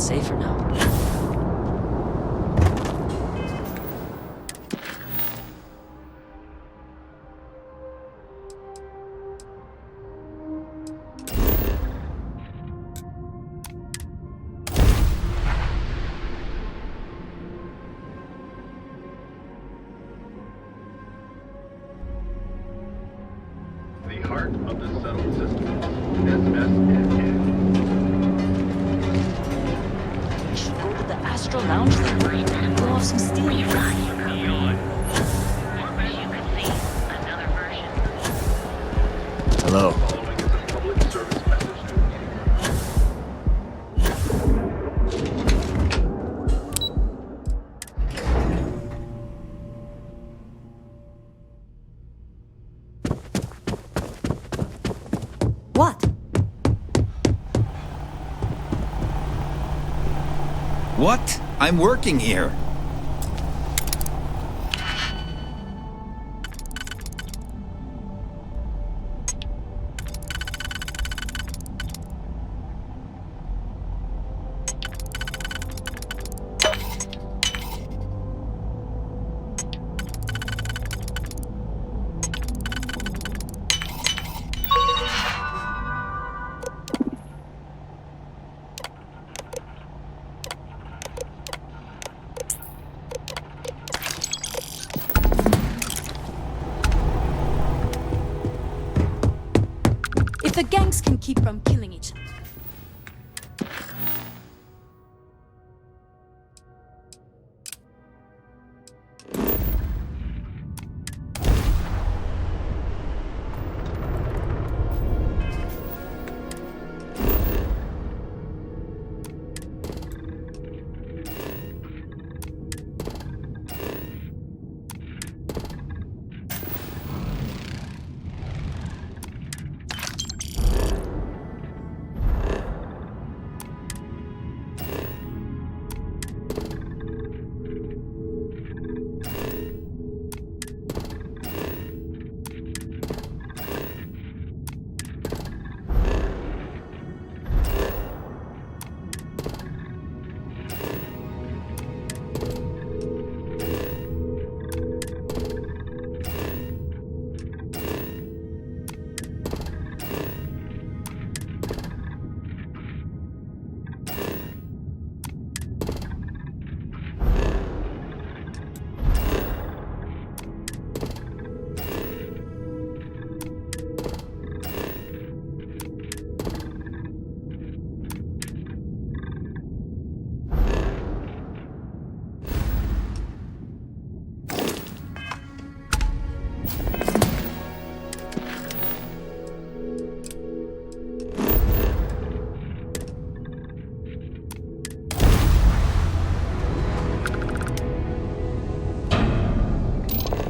safer now. The heart of the settled system. SSNN. We should go to the Astro Lounge then. Blow off some steam. You can see another version. Hello. Following is a public service message. What? What? I'm working here. If the gangs can keep from killing each other.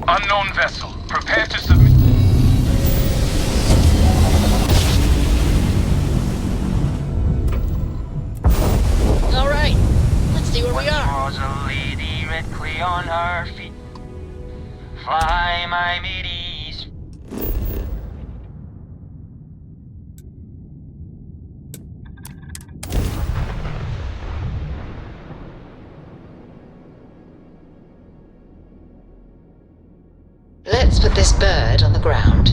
Unknown vessel. Prepare to submit. All right, let's see where we are. Was a lady red clay on her feet. Fly my middies. Let's put this bird on the ground.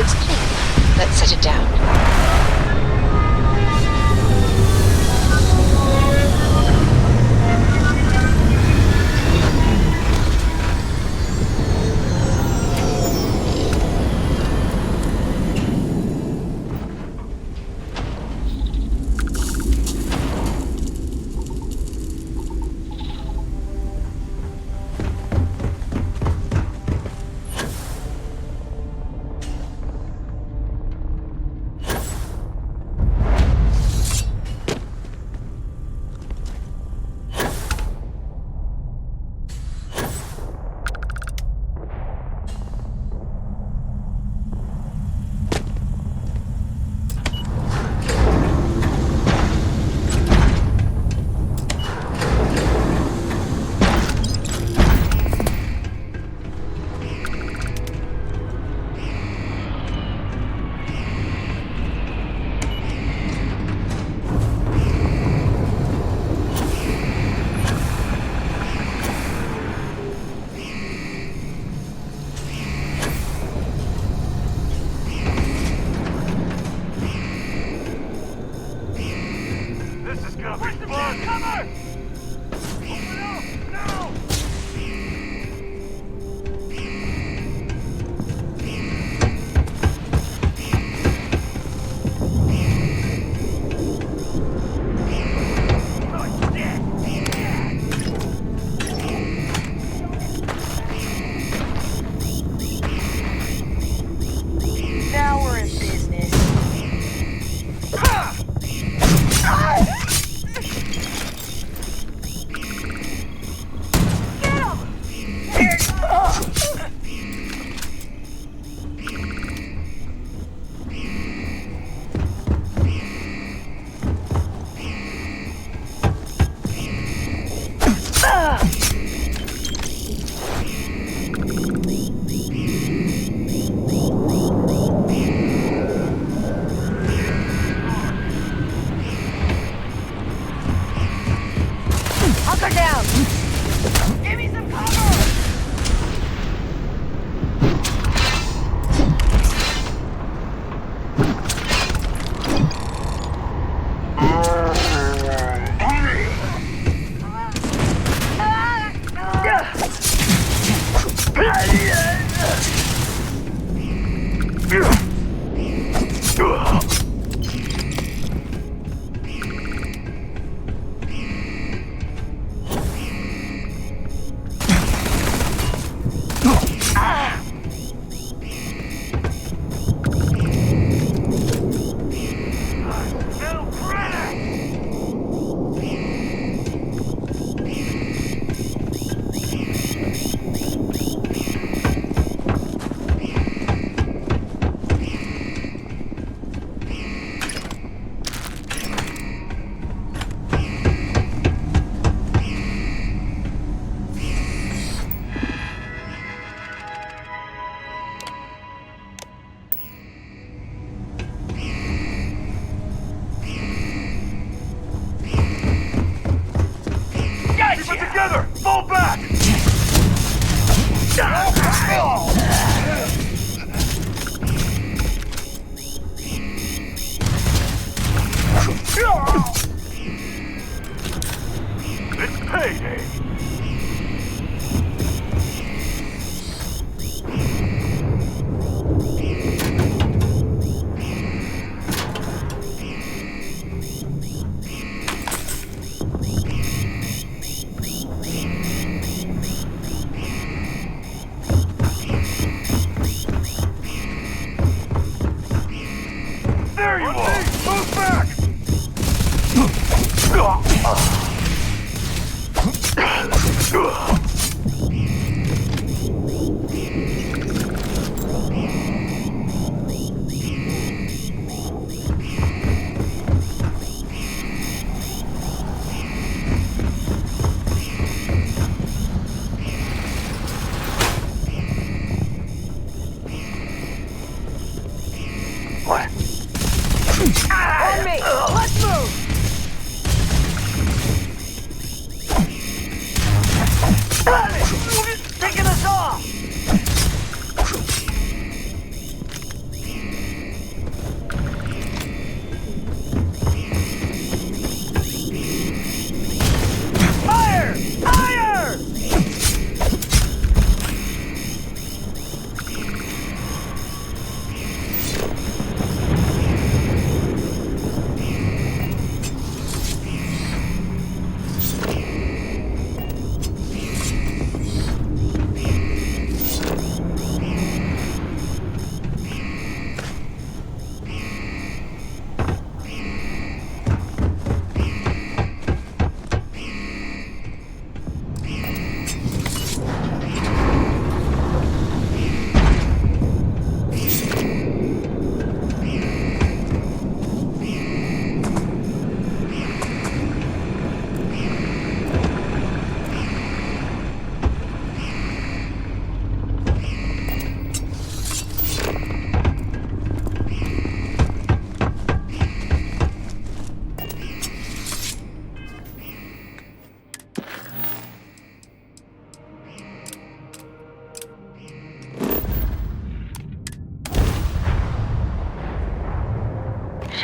looks clean. Let's set it down.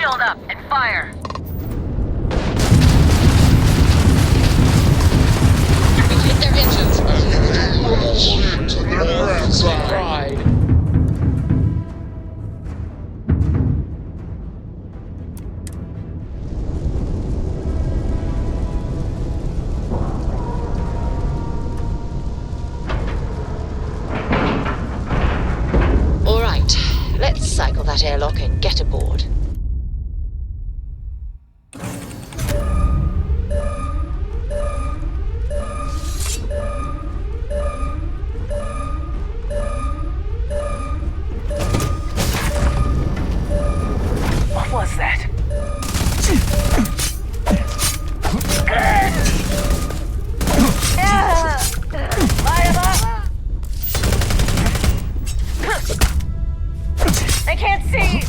Shield up and fire. We've hit their engines. Pride. All right, let's cycle that airlock and get aboard. What was that? I can't see.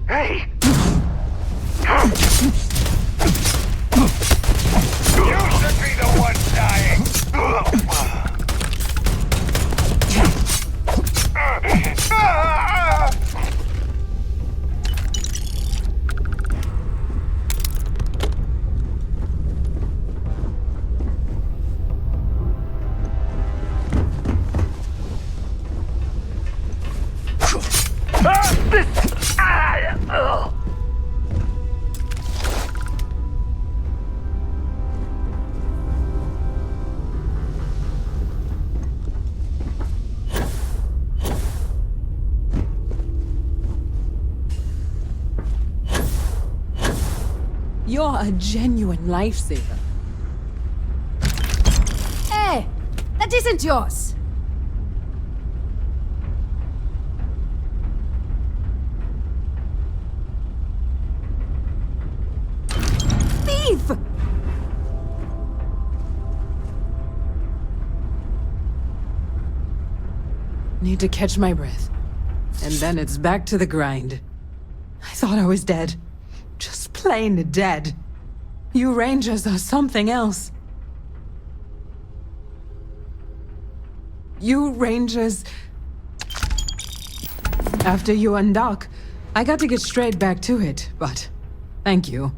Hey! You should be the one dying! You're a genuine lifesaver. Hey! That isn't yours! Thief! Need to catch my breath. And then it's back to the grind. I thought I was dead. Just plain dead. You Rangers are something else. You Rangers... After you undock, I got to get straight back to it, but thank you.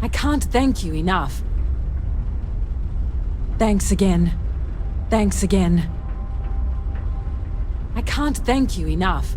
I can't thank you enough. Thanks again. Thanks again. I can't thank you enough.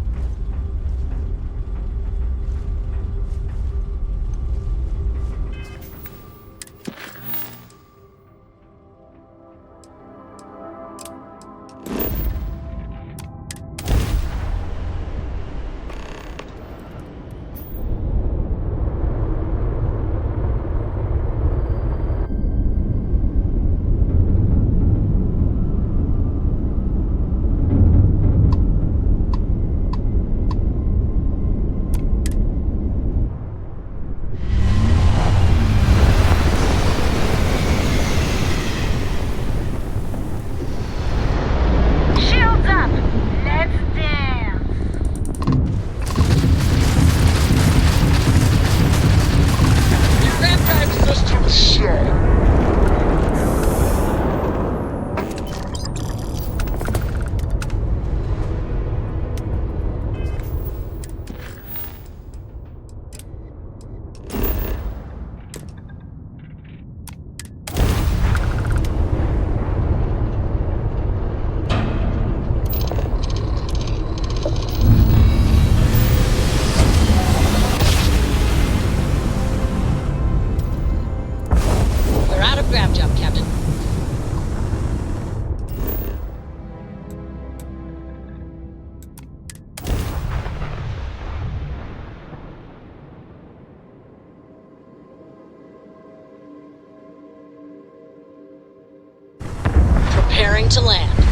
Preparing to land.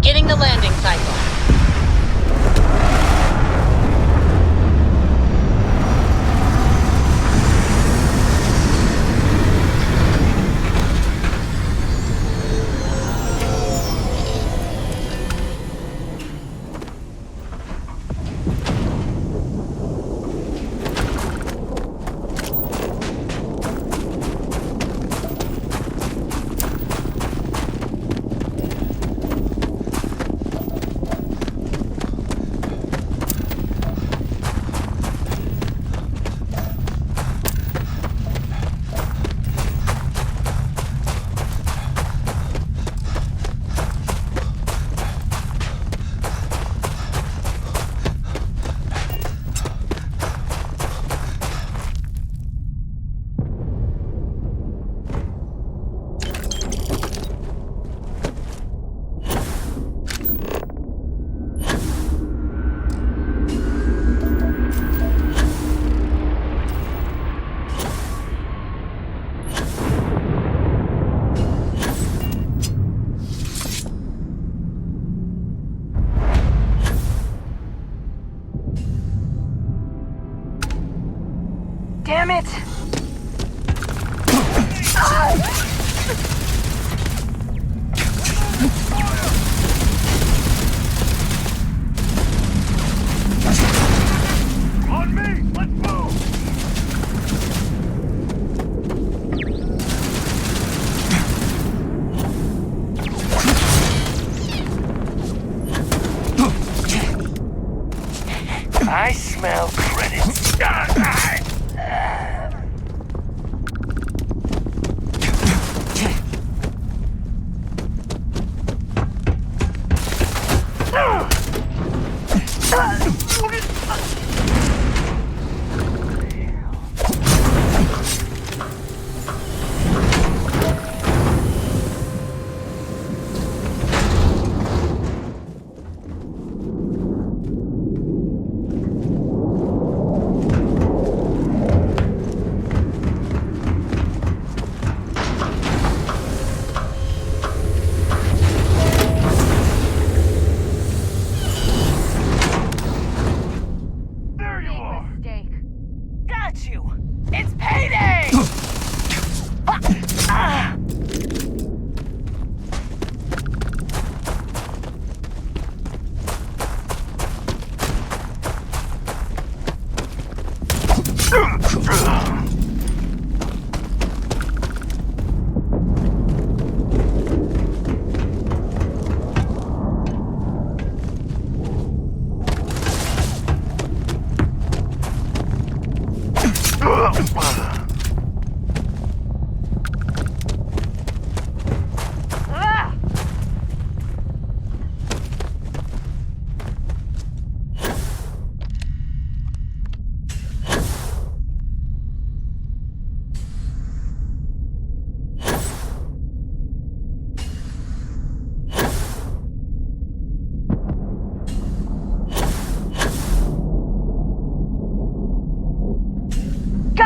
Beginning the landing cycle.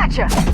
Gotcha!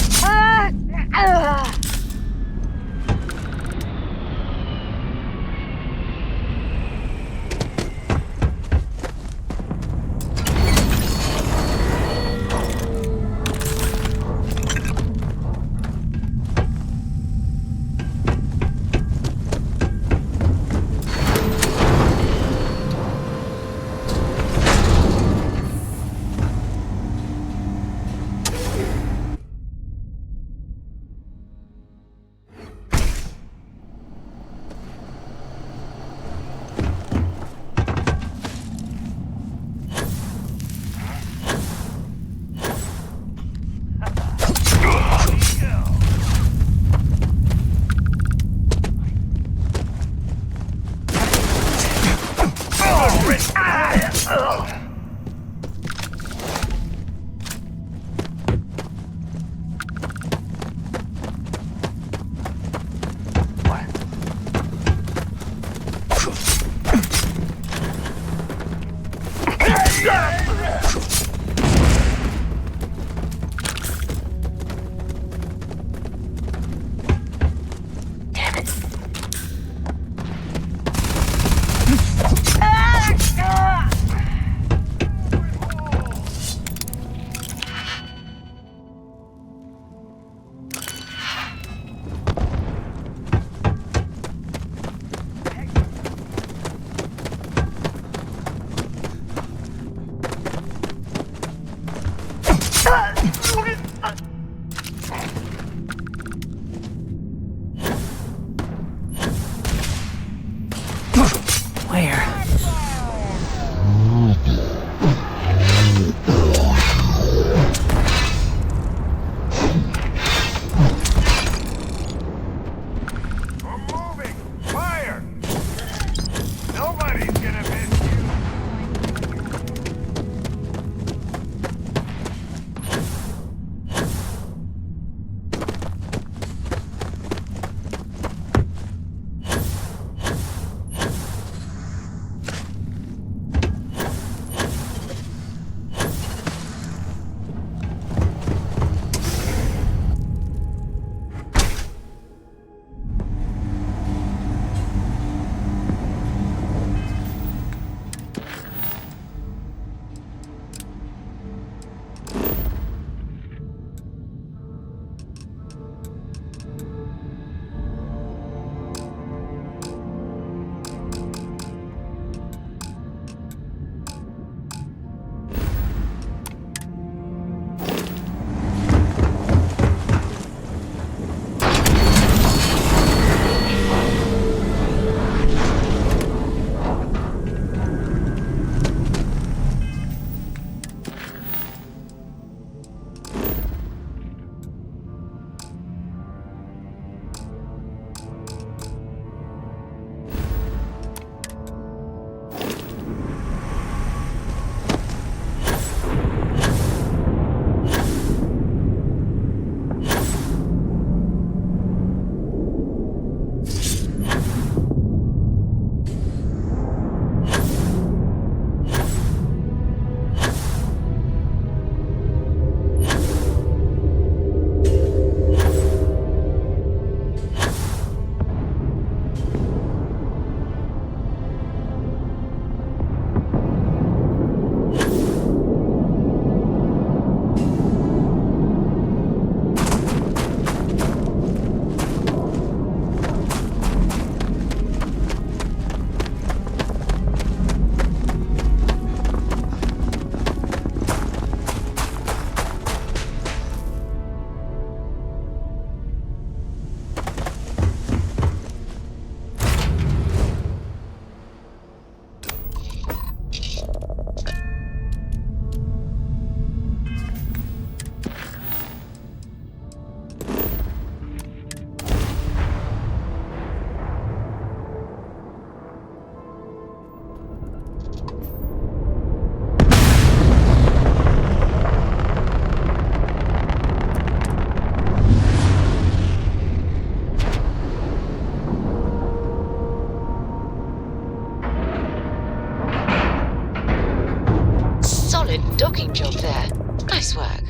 Docking job there. Nice work.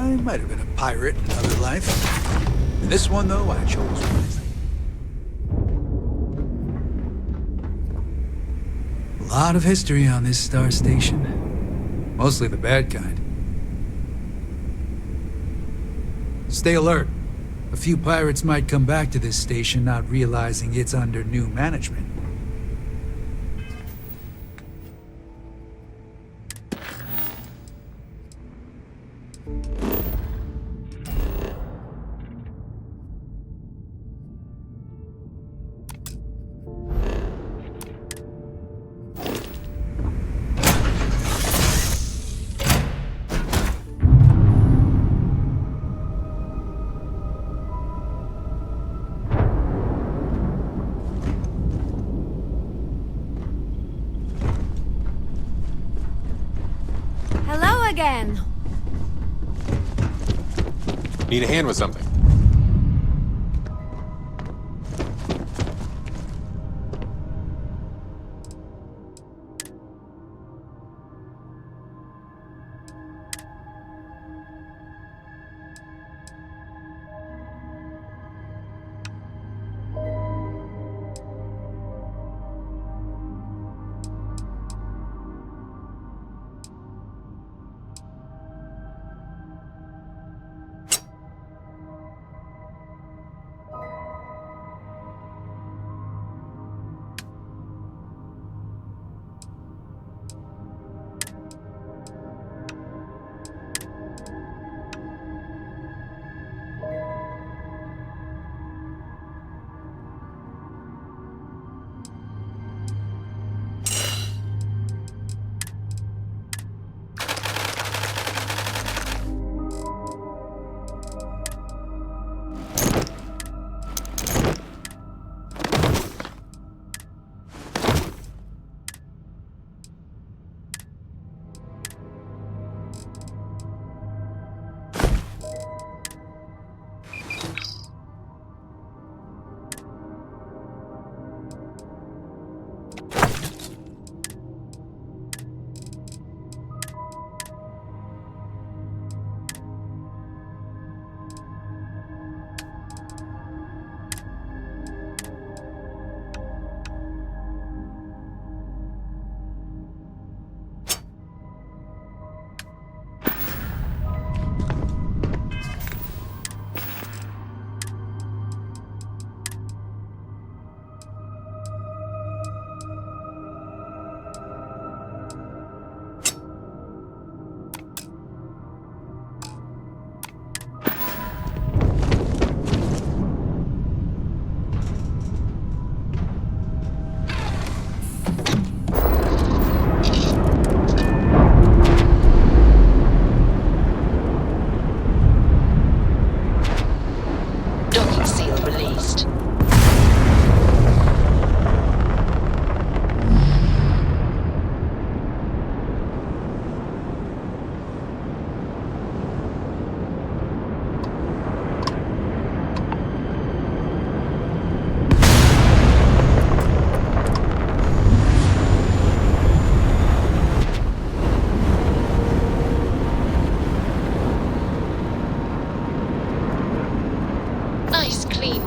I might have been a pirate in another life. In this one, though, I chose wisely. A lot of history on this star station. Mostly the bad kind. Stay alert. A few pirates might come back to this station not realizing it's under new management. Hello again. Need a hand with something?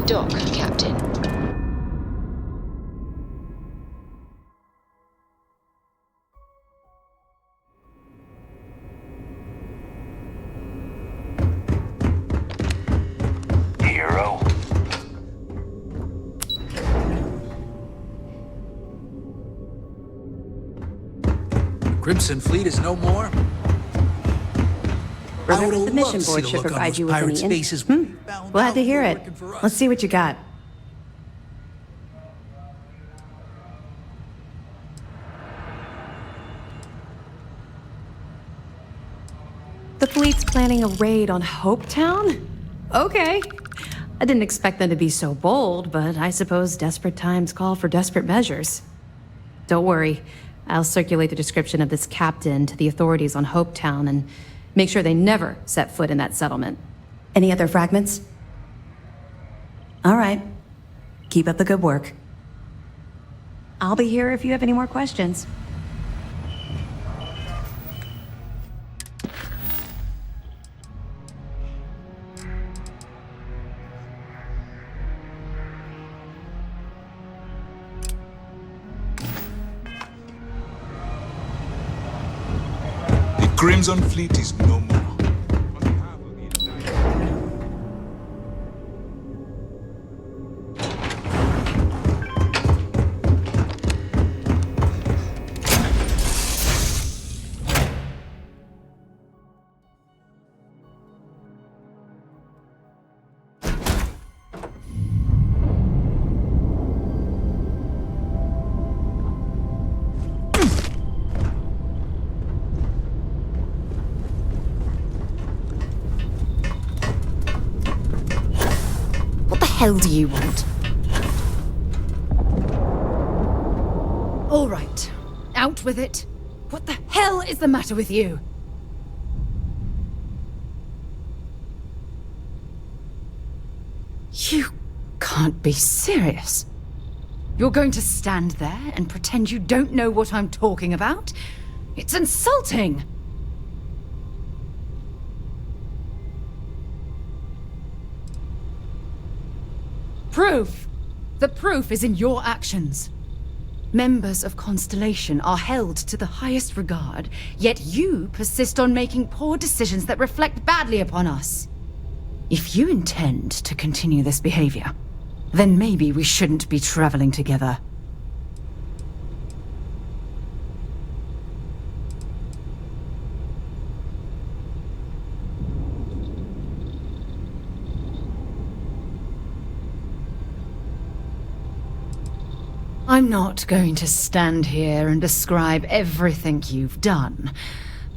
dock, Captain. Hero. Crimson Fleet is no more? I would The have mission loved to see board the should look on provide those you with pirate any faces when we found Glad out to they hear were it. working for us. Let's see what you got. The fleet's planning a raid on Hopetown? Okay. I didn't expect them to be so bold, but I suppose desperate times call for desperate measures. Don't worry. I'll circulate the description of this captain to the authorities on Hopetown and make sure they never set foot in that settlement. Any other fragments? All right. Keep up the good work. I'll be here if you have any more questions. Crimson Fleet is no more. What the hell do you want? All right, out with it. What the hell is the matter with you? You can't be serious. You're going to stand there and pretend you don't know what I'm talking about? It's insulting! Proof! The proof is in your actions. Members of Constellation are held to the highest regard, yet you persist on making poor decisions that reflect badly upon us. If you intend to continue this behavior, then maybe we shouldn't be traveling together. I'm not going to stand here and describe everything you've done,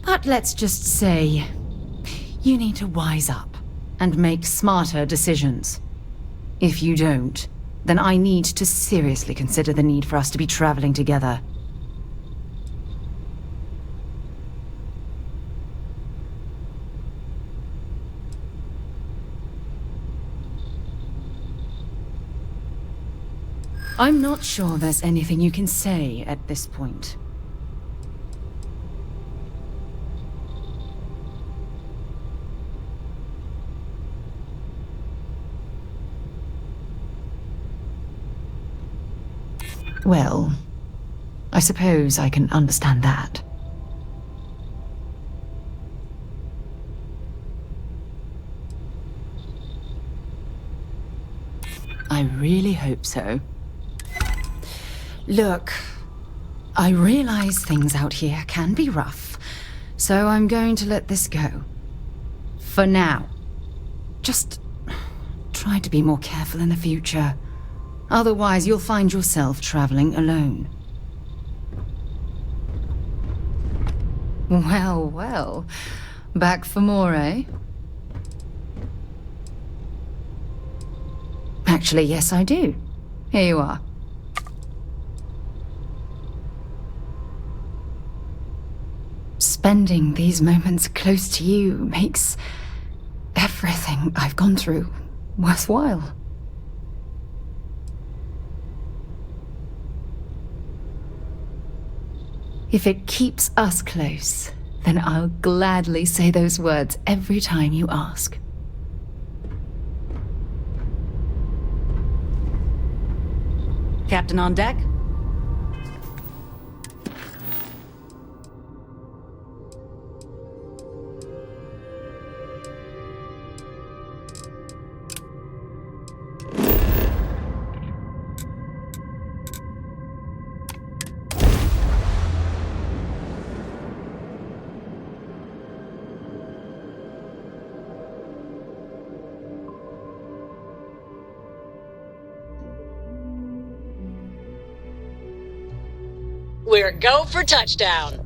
but let's just say you need to wise up and make smarter decisions. If you don't, then I need to seriously consider the need for us to be traveling together. I'm not sure there's anything you can say at this point. Well, I suppose I can understand that. I really hope so. Look, I realize things out here can be rough, so I'm going to let this go. For now. Just try to be more careful in the future. Otherwise, you'll find yourself traveling alone. Well, well. Back for more, eh? Actually, yes, I do. Here you are. Spending these moments close to you makes everything I've gone through worthwhile. If it keeps us close, then I'll gladly say those words every time you ask. Captain on deck? We're go for touchdown.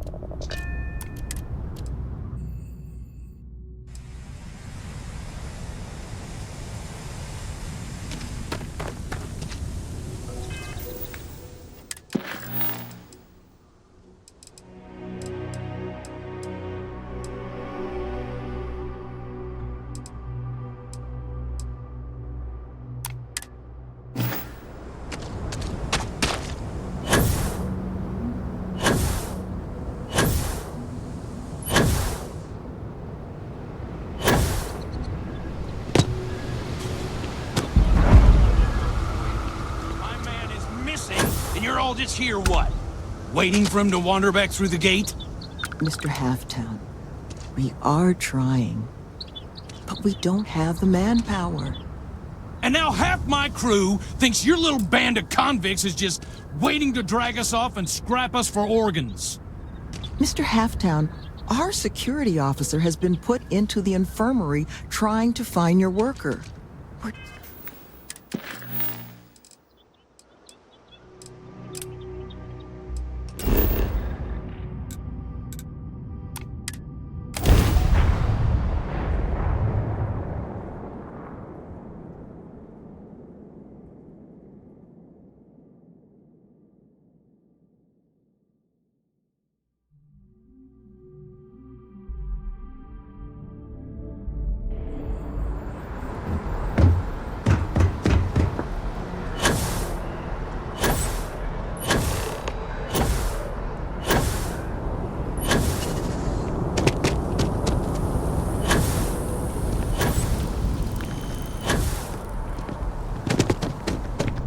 Just here what? Waiting for him to wander back through the gate? Mr. Halftown, We are trying, but we don't have the manpower. And now half my crew thinks your little band of convicts is just waiting to drag us off and scrap us for organs. Mr. Halftown, our security officer has been put into the infirmary trying to find your worker.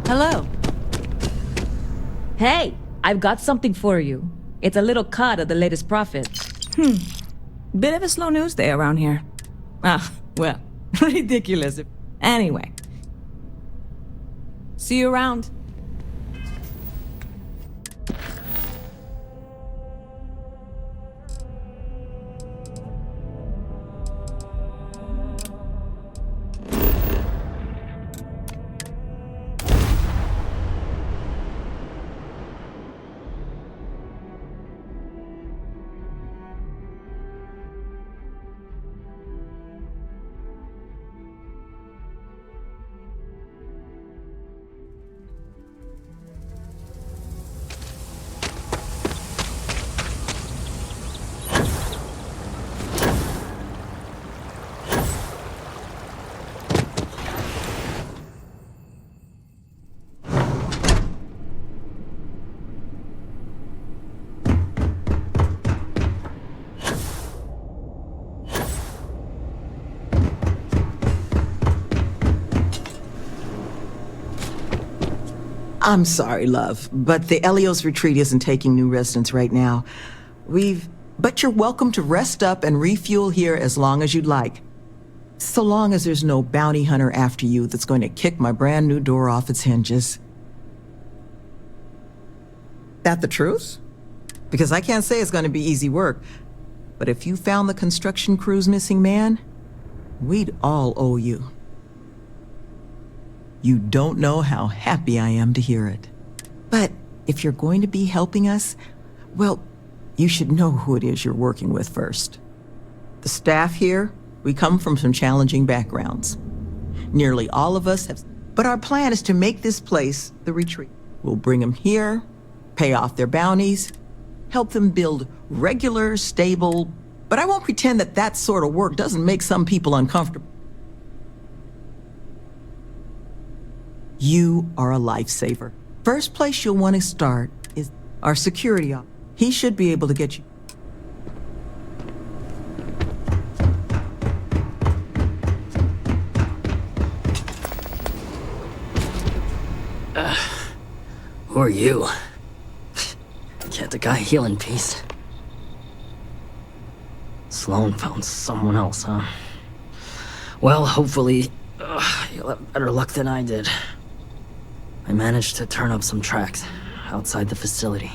Hello. Hey, I've got something for you. It's a little cut of the latest profit. Bit of a slow news day around here. Ah, well, ridiculous. Anyway. See you around. I'm sorry, love, but the Elios retreat isn't taking new residents right now. But you're welcome to rest up and refuel here as long as you'd like. So long as there's no bounty hunter after you that's going to kick my brand new door off its hinges. That the truth? Because I can't say it's going to be easy work, but if you found the construction crew's missing man, we'd all owe you. You don't know how happy I am to hear it. But if you're going to be helping us, well, you should know who it is you're working with first. The staff here, we come from some challenging backgrounds. Nearly all of us have, but our plan is to make this place the retreat. We'll bring them here, pay off their bounties, help them build regular, stable, but I won't pretend that that sort of work doesn't make some people uncomfortable. You are a lifesaver. First place you'll want to start is our security officer. He should be able to get you. Who are you? Can't the guy heal in peace? Sloan found someone else, huh? Well, hopefully, you'll have better luck than I did. I managed to turn up some tracks outside the facility.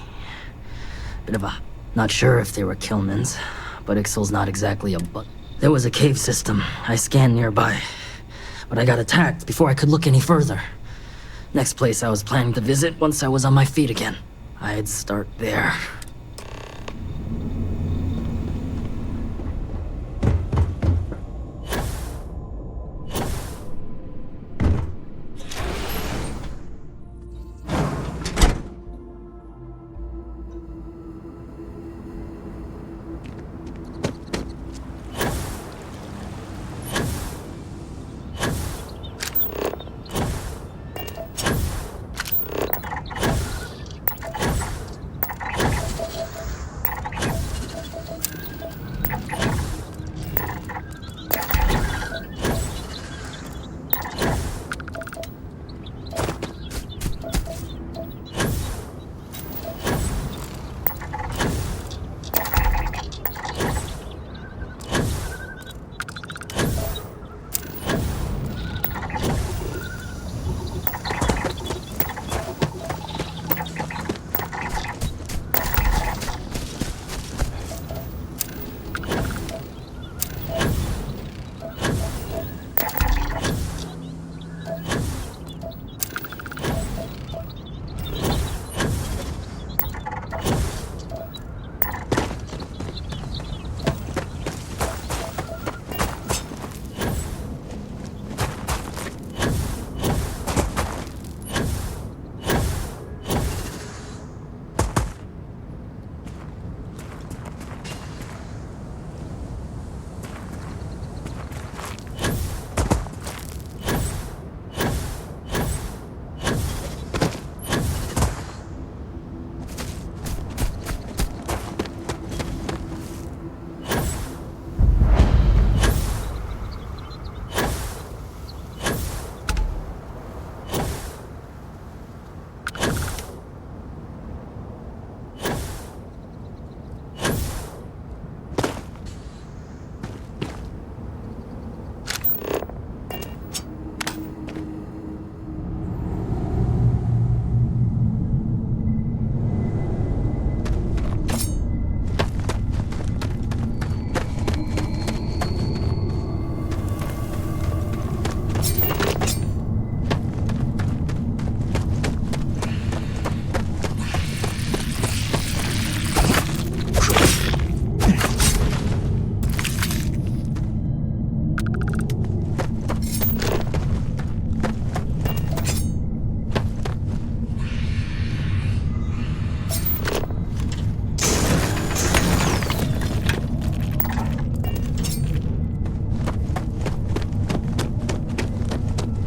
Bit of a... Not sure if they were Killmans, but Ixal's not exactly a but. There was a cave system I scanned nearby, but I got attacked before I could look any further. Next place I was planning to visit once I was on my feet again. I'd start there.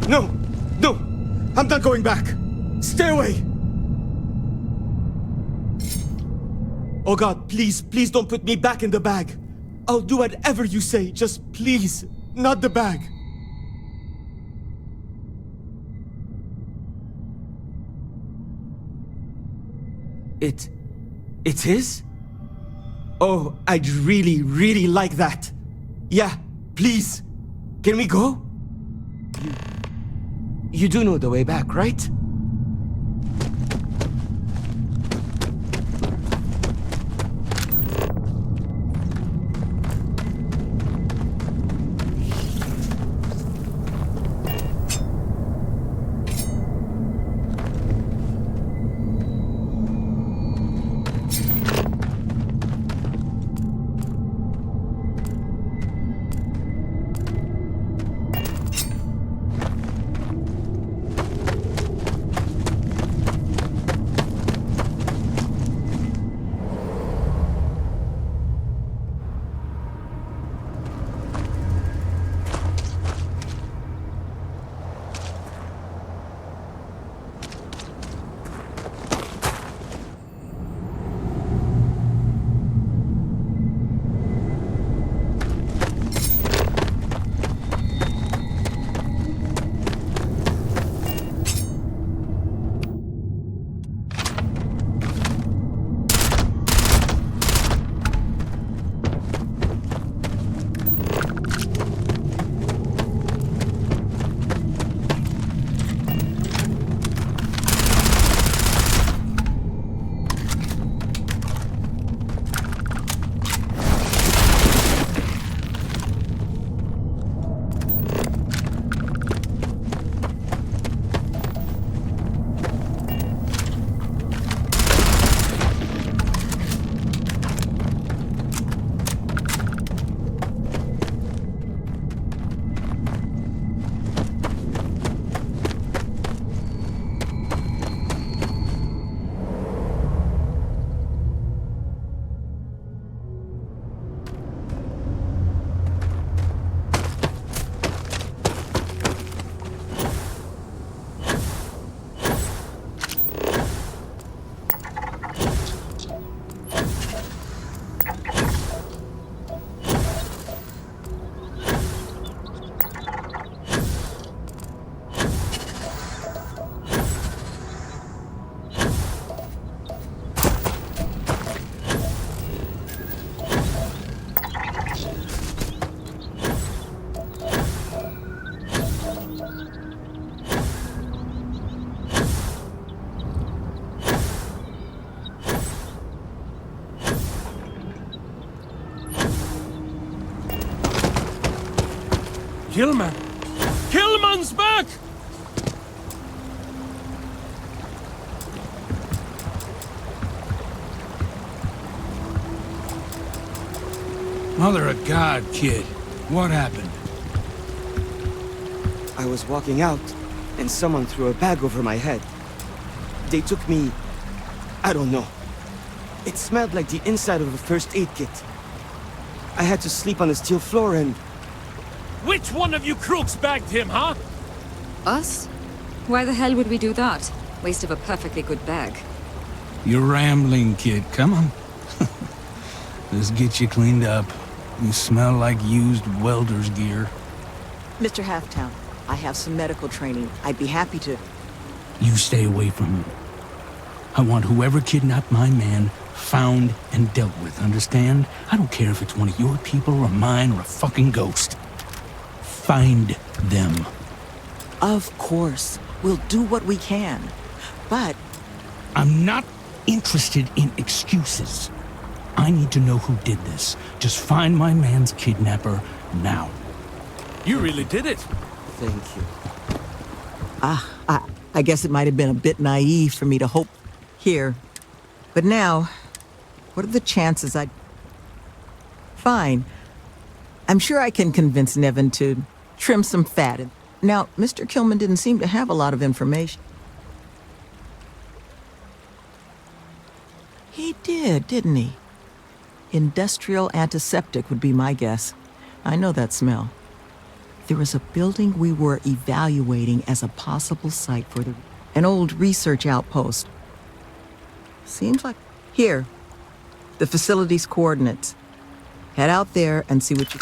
No! No! I'm not going back! Stay away! Oh God, please, please don't put me back in the bag. I'll do whatever you say, just please, not the bag. It's his? Oh, I'd really, really like that. Yeah, please. Can we go? You do know the way back, right? Killman! Killman's back! Mother of God, kid. What happened? I was walking out, and someone threw a bag over my head. They took me... I don't know. It smelled like the inside of a first aid kit. I had to sleep on the steel floor and... Which one of you crooks bagged him, huh? Us? Why the hell would we do that? Waste of a perfectly good bag. You're rambling, kid. Come on. Let's get you cleaned up. You smell like used welder's gear. Mr. Halftown, I have some medical training. I'd be happy to... You stay away from him. I want whoever kidnapped my man found and dealt with, understand? I don't care if it's one of your people or mine or a fucking ghost. Find them. Of course. We'll do what we can. But... I'm not interested in excuses. I need to know who did this. Just find my man's kidnapper now. You really did it. Thank you. I guess it might have been a bit naive for me to hope here. But now, what are the chances I'd... Fine. I'm sure I can convince Nevin to trim some fat. Now, Mr. Killman didn't seem to have a lot of information. He did, didn't he? Industrial antiseptic would be my guess. I know that smell. There was a building we were evaluating as a possible site for an old research outpost. Seems like... Here. The facility's coordinates. Head out there and see what you...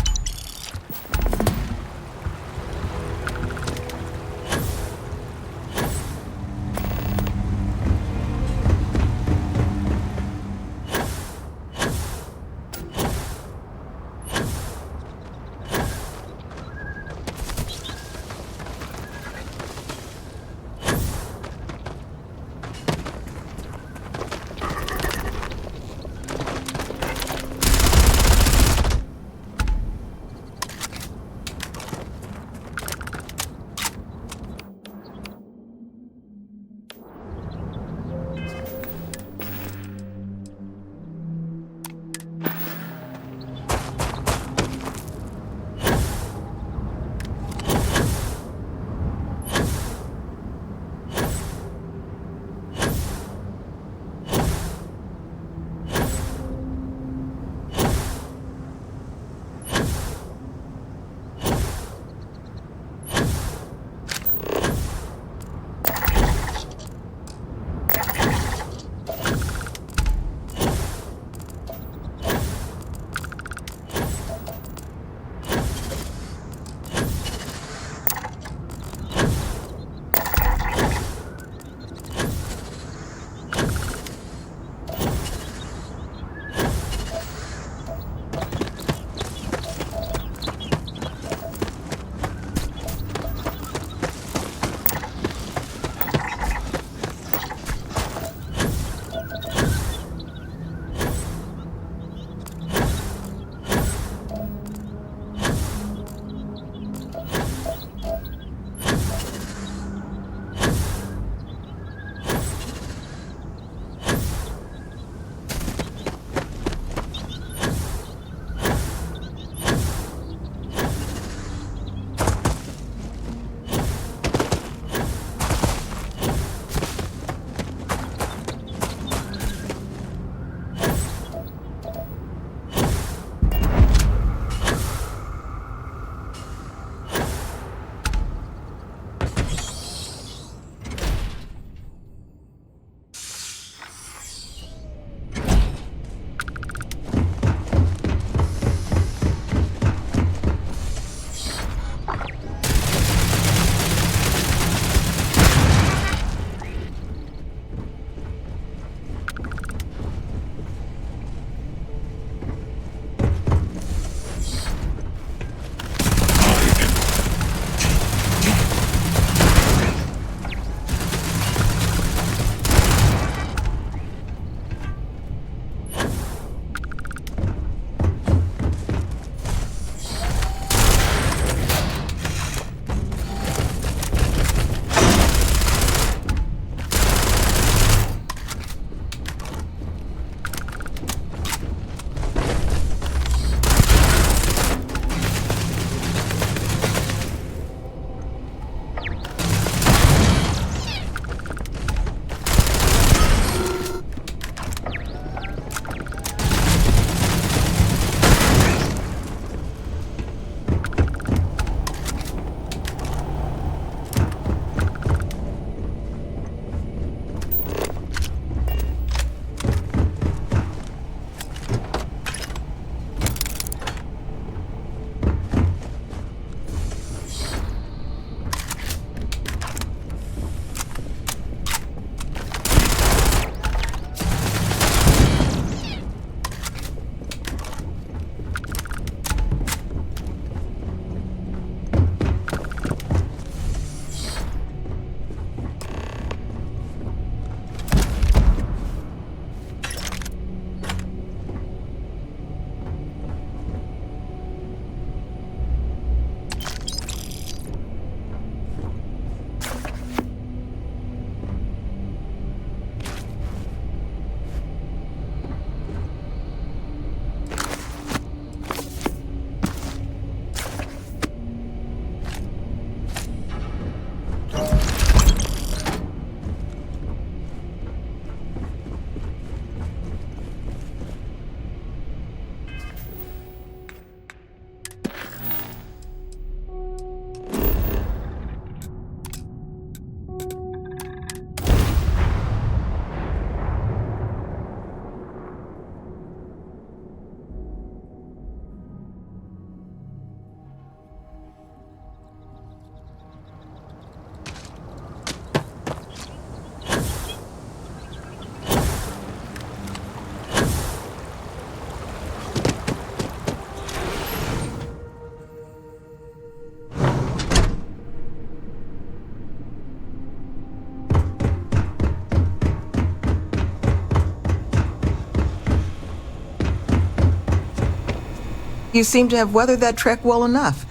You seem to have weathered that trek well enough.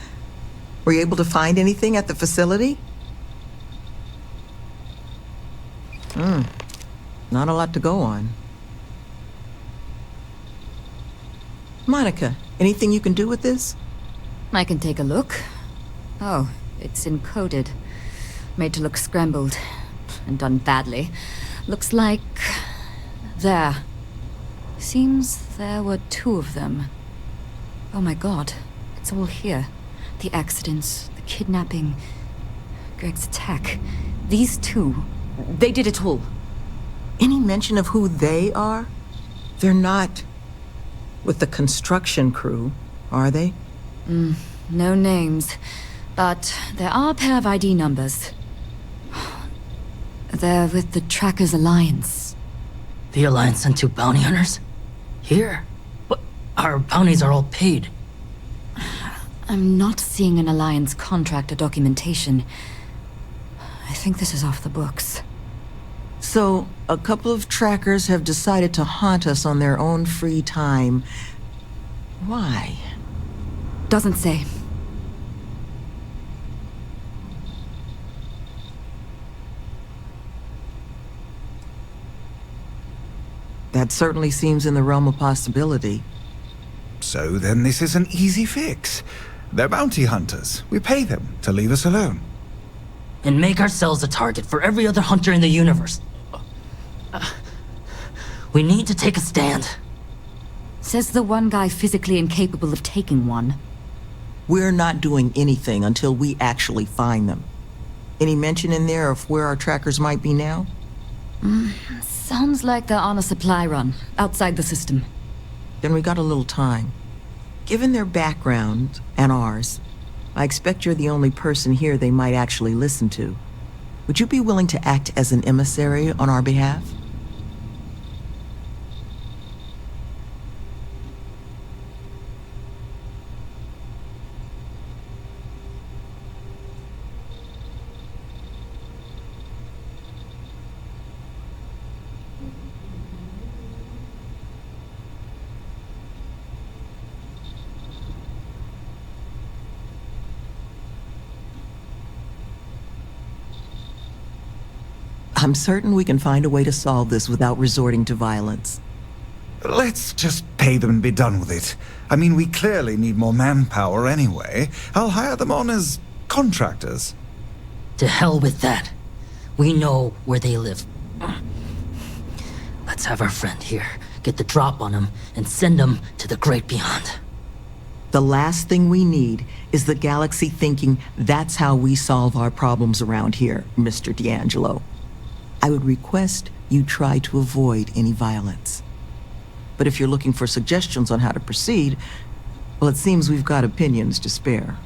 Were you able to find anything at the facility? Not a lot to go on. Monica, anything you can do with this? I can take a look. Oh, it's encoded. Made to look scrambled. And done badly. Looks like... there. Seems there were 2 of them. Oh my god. It's all here. The accidents, the kidnapping, Greg's attack. These 2, they did it all. Any mention of who they are? They're not with the construction crew, are they? No names. But there are a pair of ID numbers. They're with the Trackers Alliance. The Alliance sent 2 bounty hunters? Here? But our bounties are all paid. I'm not seeing an Alliance contract or documentation. I think this is off the books. So, a couple of trackers have decided to haunt us on their own free time. Why? Doesn't say. That certainly seems in the realm of possibility. So then this is an easy fix. They're bounty hunters. We pay them to leave us alone. And make ourselves a target for every other hunter in the universe. We need to take a stand. Says the one guy physically incapable of taking one. We're not doing anything until we actually find them. Any mention in there of where our trackers might be now? Sounds like they're on a supply run, outside the system. Then we got a little time. Given their background, and ours, I expect you're the only person here they might actually listen to. Would you be willing to act as an emissary on our behalf? I'm certain we can find a way to solve this without resorting to violence. Let's just pay them and be done with it. I mean, we clearly need more manpower anyway. I'll hire them on as contractors. To hell with that. We know where they live. Let's have our friend here get the drop on them and send them to the great beyond. The last thing we need is the galaxy thinking that's how we solve our problems around here, Mr. D'Angelo. I would request you try to avoid any violence. But if you're looking for suggestions on how to proceed, well, it seems we've got opinions to spare.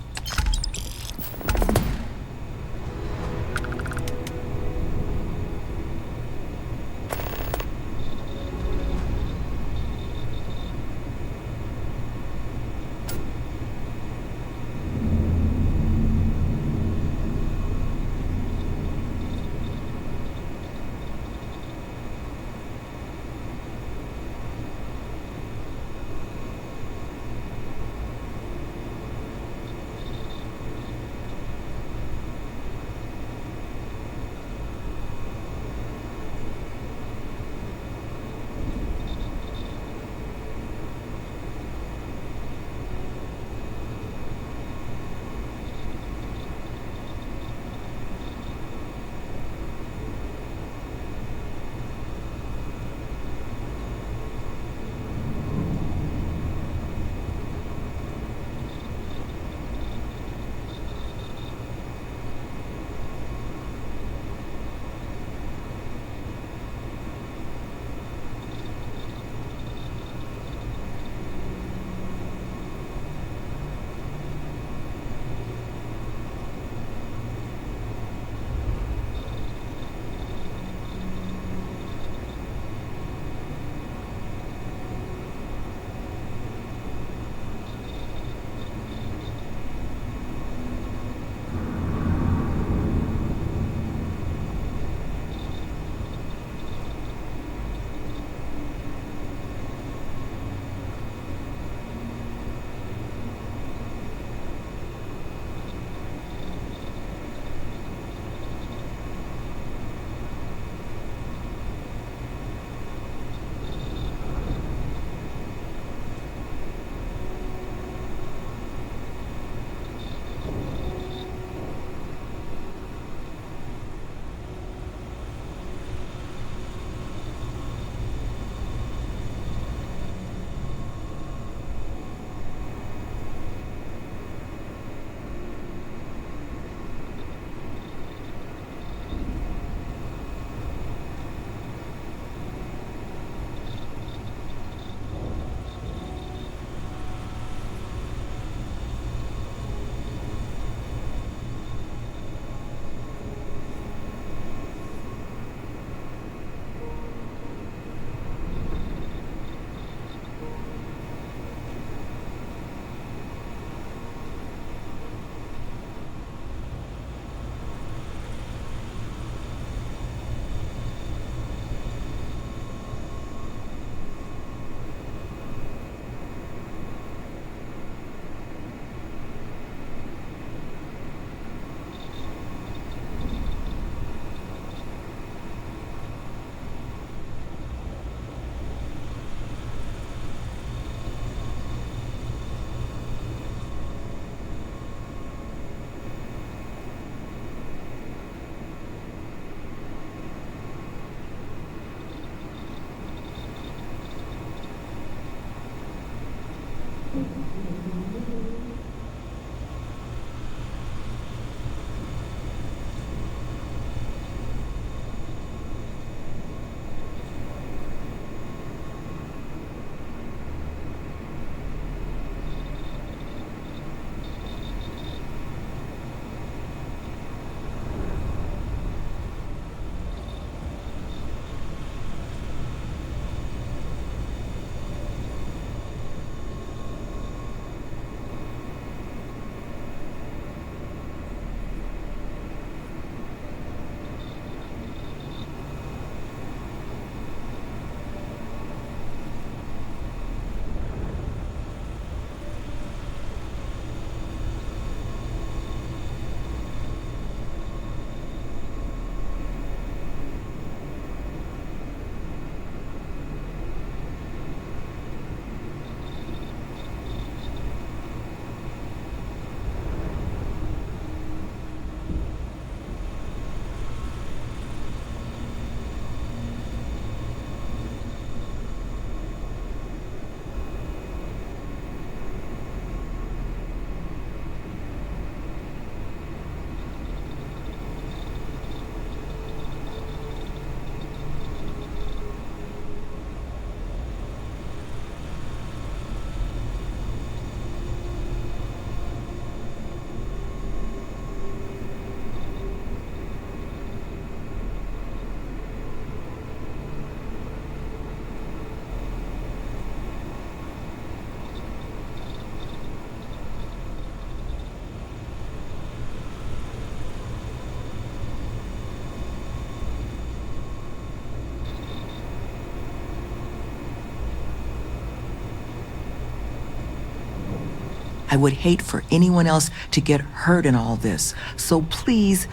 I would hate for anyone else to get hurt in all this. So please,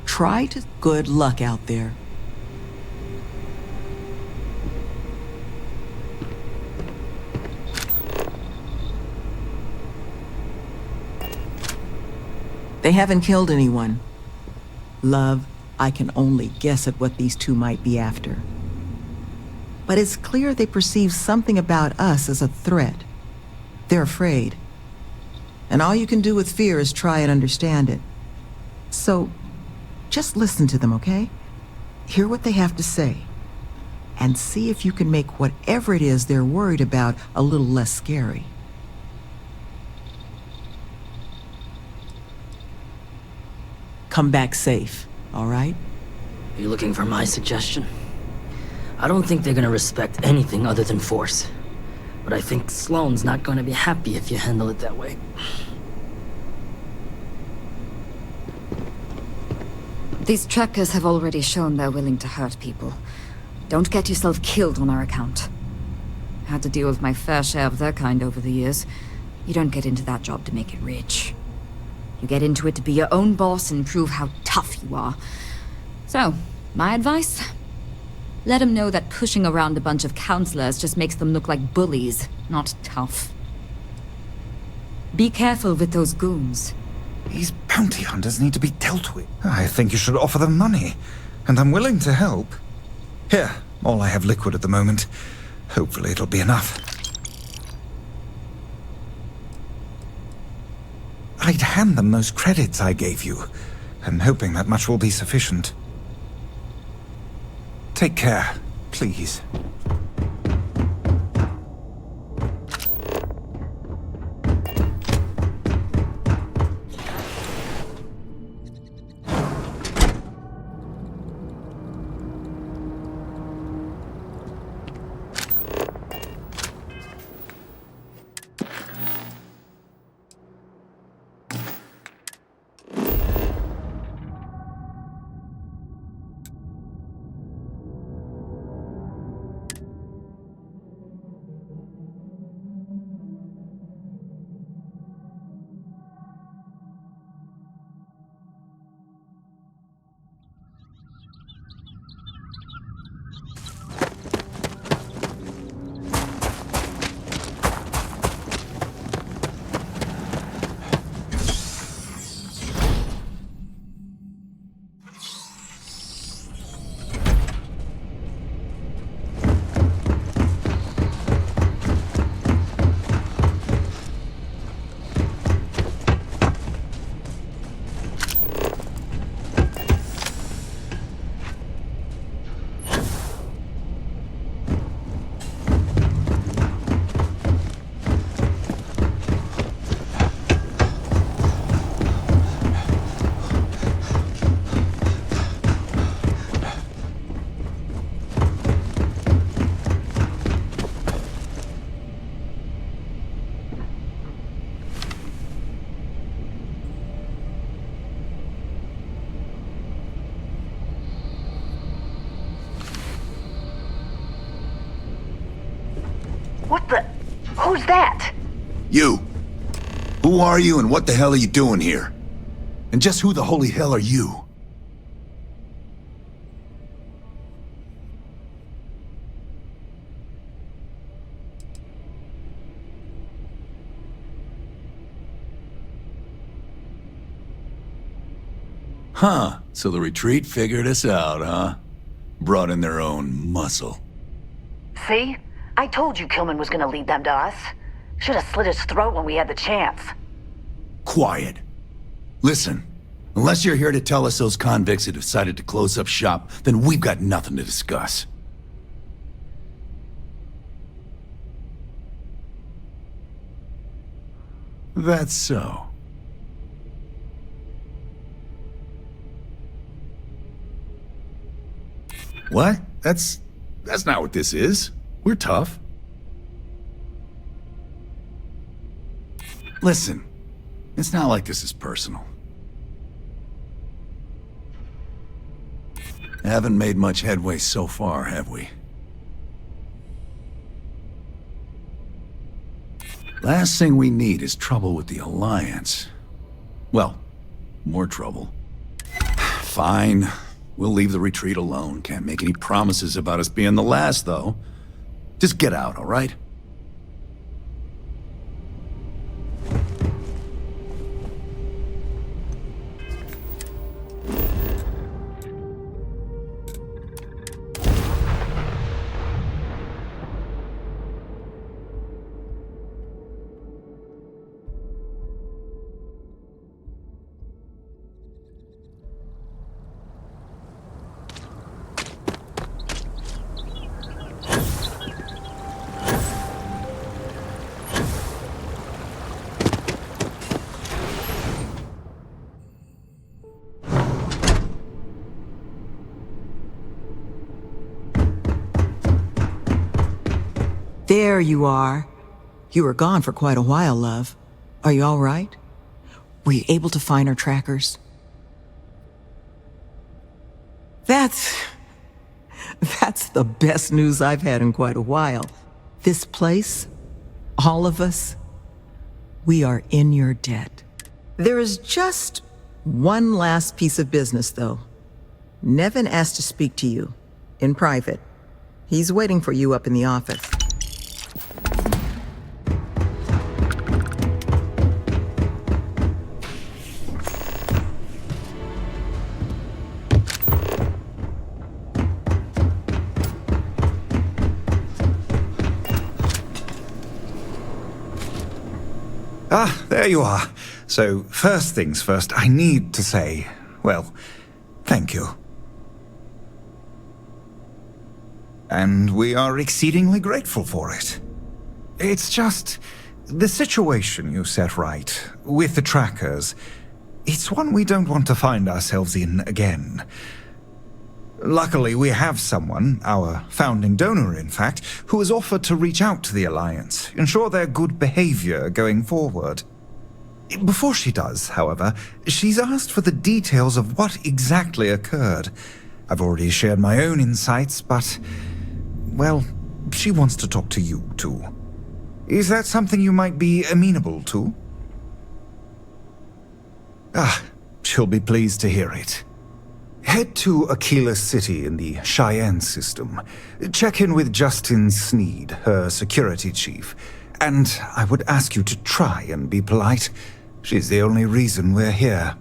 try to... Good luck out there. They haven't killed anyone. Love, I can only guess at what these two might be after. But it's clear they perceive something about us as a threat. They're afraid. And all you can do with fear is try and understand it. So, just listen to them, okay? Hear what they have to say. And see if you can make whatever it is they're worried about a little less scary. Come back safe, all right? Are you looking for my suggestion? I don't think they're gonna respect anything other than force. But I think Sloane's not gonna be happy if you handle it that way. These trackers have already shown they're willing to hurt people. Don't get yourself killed on our account. I had to deal with my fair share of their kind over the years. You don't get into that job to make it rich. You get into it to be your own boss and prove how tough you are. So, my advice? Let them know that pushing around a bunch of counselors just makes them look like bullies, not tough. Be careful with those goons. These bounty hunters need to be dealt with. I think you should offer them money, and I'm willing to help. Here, all I have liquid at the moment. Hopefully it'll be enough. I'd hand them those credits I gave you. I'm hoping that much will be sufficient. Take care, please. What the? Who's that? You. Who are you and what the hell are you doing here? And just who the holy hell are you? Huh, so the retreat figured us out, huh? Brought in their own muscle. See? I told you Kilman was gonna lead them to us. Should have slit his throat when we had the chance. Quiet. Listen, unless you're here to tell us those convicts have decided to close up shop, then we've got nothing to discuss. That's so. What? That's not what this is. We're tough. Listen, it's not like this is personal. Haven't made much headway so far, have we? Last thing we need is trouble with the Alliance. Well, more trouble. Fine. We'll leave the retreat alone. Can't make any promises about us being the last, though. Just get out, all right? There you are. You were gone for quite a while, love. Are you all right? Were you able to find our trackers? That's the best news I've had in quite a while. This place, all of us, we are in your debt. There is just one last piece of business, though. Nevin asked to speak to you, in private. He's waiting for you up in the office. Ah, there you are. So, first things first, I need to say, well, thank you. And we are exceedingly grateful for it. It's just, the situation you set right, with the trackers, it's one we don't want to find ourselves in again. Luckily, we have someone, our founding donor in fact, who has offered to reach out to the Alliance, ensure their good behavior going forward. Before she does, however, she's asked for the details of what exactly occurred. I've already shared my own insights, but, well, she wants to talk to you too. Is that something you might be amenable to? Ah, she'll be pleased to hear it. Head to Aquila City in the Cheyenne system. Check in with Justin Sneed, her security chief. And I would ask you to try and be polite. She's the only reason we're here.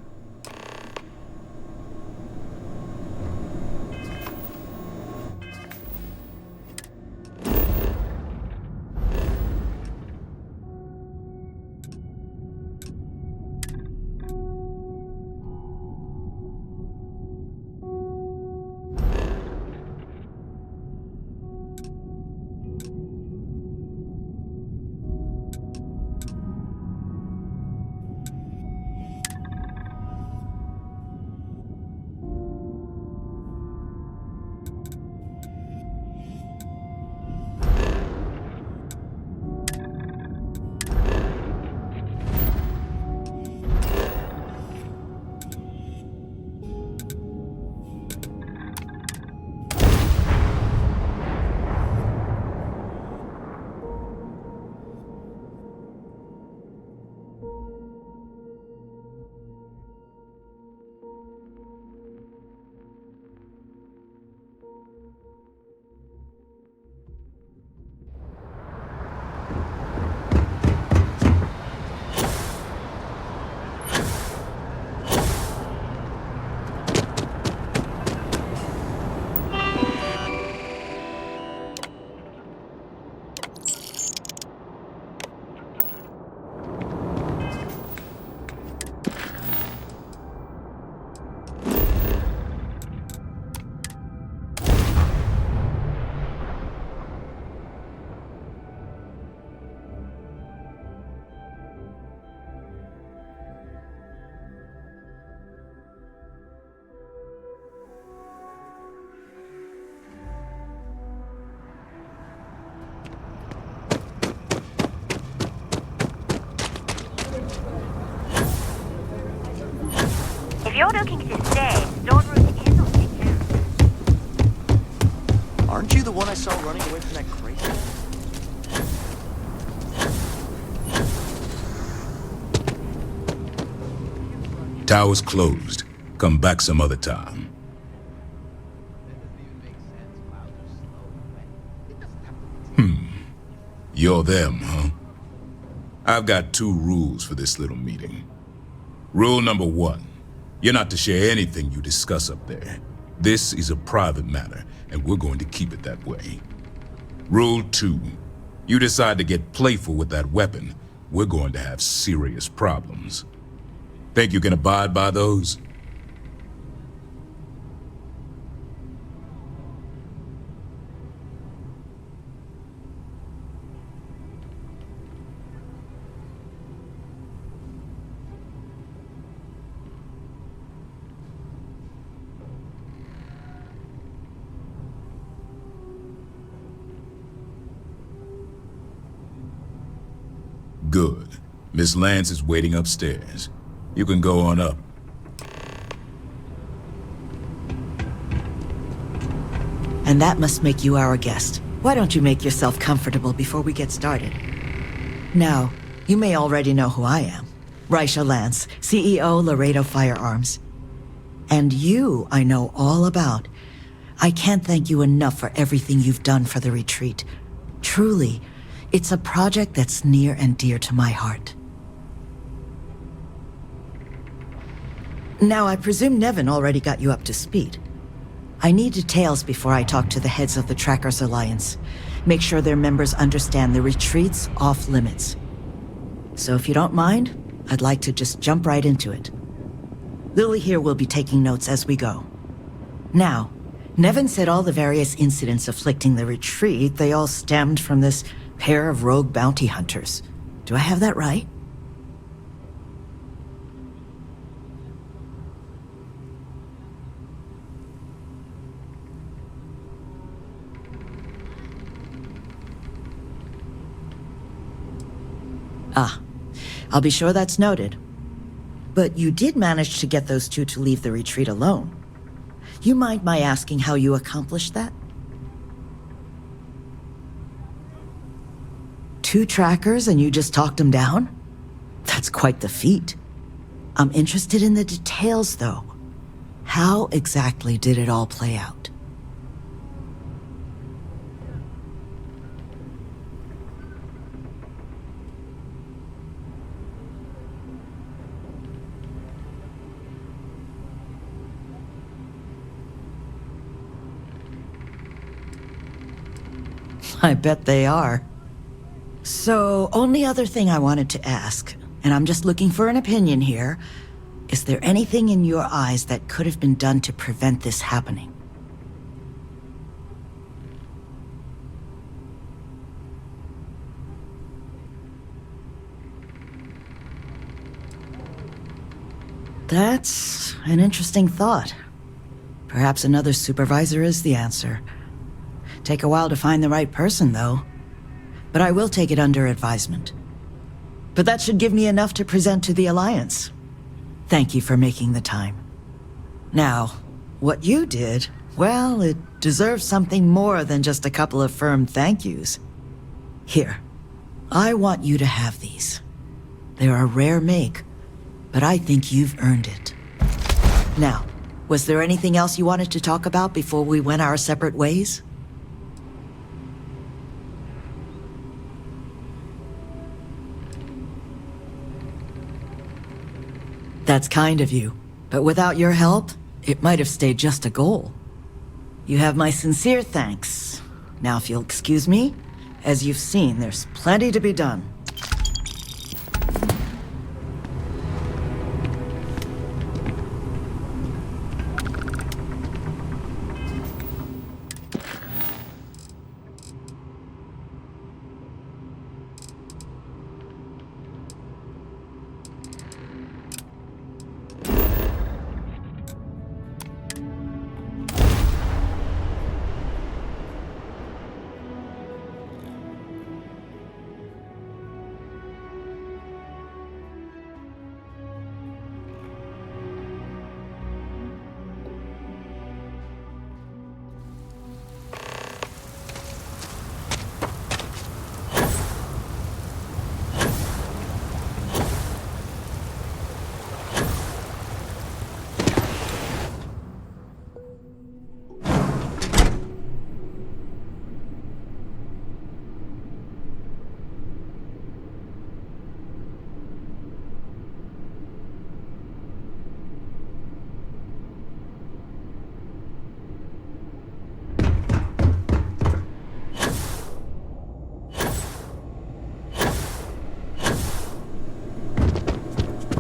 you're looking to stay, storeroom is okay too. Aren't you the one I saw running away from that crate? Tower's closed. Come back some other time. You're them, huh? I've got 2 rules for this little meeting. Rule number 1, you're not to share anything you discuss up there. This is a private matter, and we're going to keep it that way. Rule 2, you decide to get playful with that weapon, we're going to have serious problems. Think you can abide by those? Good. Miss Lance is waiting upstairs. You can go on up. And that must make you our guest. Why don't you make yourself comfortable before we get started? Now, you may already know who I am. Raisha Lance, CEO Laredo Firearms. And you I know all about. I can't thank you enough for everything you've done for the retreat. Truly, it's a project that's near and dear to my heart. Now, I presume Nevin already got you up to speed. I need details before I talk to the heads of the Trackers Alliance. Make sure their members understand the retreat's off limits. So if you don't mind, I'd like to just jump right into it. Lily here will be taking notes as we go. Now, Nevin said all the various incidents afflicting the retreat, they all stemmed from this pair of rogue bounty hunters. Do I have that right? Ah, I'll be sure that's noted. But you did manage to get those 2 to leave the retreat alone. You mind my asking how you accomplished that? 2 trackers and you just talked them down? That's quite the feat. I'm interested in the details, though. How exactly did it all play out? I bet they are. So, only other thing I wanted to ask, and I'm just looking for an opinion here, is there anything in your eyes that could have been done to prevent this happening? That's an interesting thought. Perhaps another supervisor is the answer. Take a while to find the right person, though. But I will take it under advisement. But that should give me enough to present to the Alliance. Thank you for making the time. Now, what you did, well, it deserves something more than just a couple of firm thank yous. Here, I want you to have these. They're a rare make, but I think you've earned it. Now, was there anything else you wanted to talk about before we went our separate ways? That's kind of you, but without your help, it might have stayed just a goal. You have my sincere thanks. Now, if you'll excuse me, as you've seen, there's plenty to be done.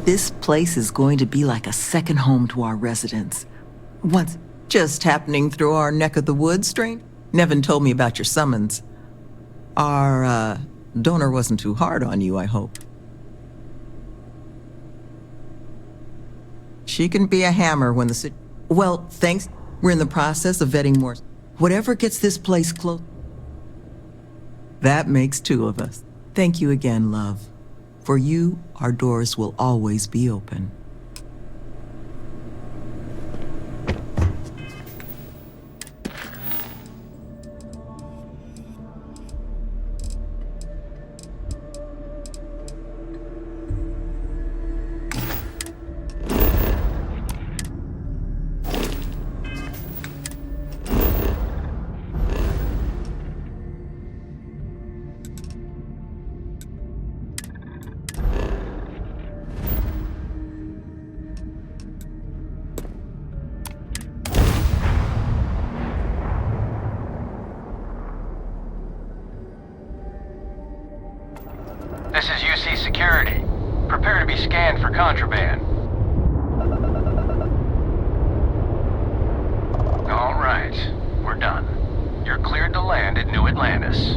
This place is going to be like a second home to our residents. What's just happening through our neck of the woods, stranger? Nevin told me about your summons. Our, donor wasn't too hard on you, I hope. She can be a hammer when the well, thanks. We're in the process of vetting more. Whatever gets this place close. That makes two of us. Thank you again, love. For you, our doors will always be open. This is UC Security. Prepare to be scanned for contraband. All right, we're done. You're cleared to land at New Atlantis.